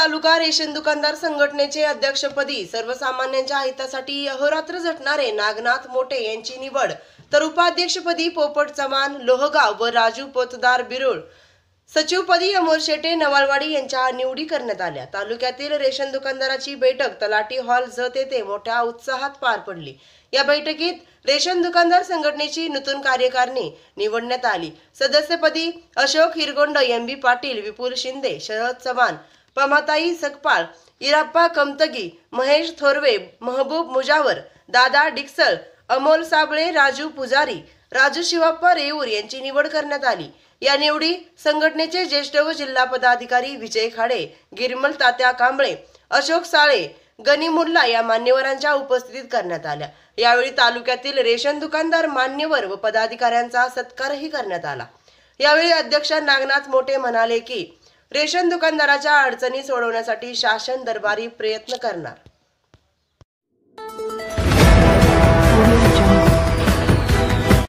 तालुका ration दुकानदार संघटनेचे अध्यक्षपदी सर्वसामान्यांच्या हितासाठी अहोरात्र झटणारे नागनाथ मोठे यांची निवड, तर उपाध्यक्षपदी पोपट चव्हाण लोहगाव व राजू पोतदार बिरुळ, सचिवपदी अमोल शेटे नवालवाडी यांच्या निवडी करण्यात आल्या। तालुक्यातील रेशन दुकानदाराची बैठक तलाठी हॉल जत येथे मोठ्या उत्साहात पार पडली। या बैठकीत रेशन दुकानदार संघटनेची नूतन कार्यकारिणी निवडण्यात आली। सदस्यपदी अशोक हिरगोंड, एम.बी. पाटील, विपुल शिंदे, शरद चव्हाण, पमाताई सकपाळ, इराप्पा कमतगी, महेश थोरवे, महबूब मुजावर, दादा डिक्सल, अमोल साबळे, राजू पुजारी, राजू शिवाप्पा रेऊर यांची निवड करण्यात आली। या निवडी संघटनेचे ज्येष्ठ व जिल्हा पदाधिकारी विजय खाडे, गिरमल तात्या कांबळे, अशोक साळे, गनिमुल्ला या मान्यवरांच्या उपस्थितीत करण्यात आल्या। यावेळी तालुक्यातील रेशन दुकानदार मान्यवर व पदाधिकाऱ्यांचा सत्कारही करण्यात आला। यावेळी अध्यक्ष नागनाथ मोठे म्हणाले की रेशन दुकानदाराच्या अडचणी सोडवण्यासाठी शासन दरबारी प्रयत्न करणार।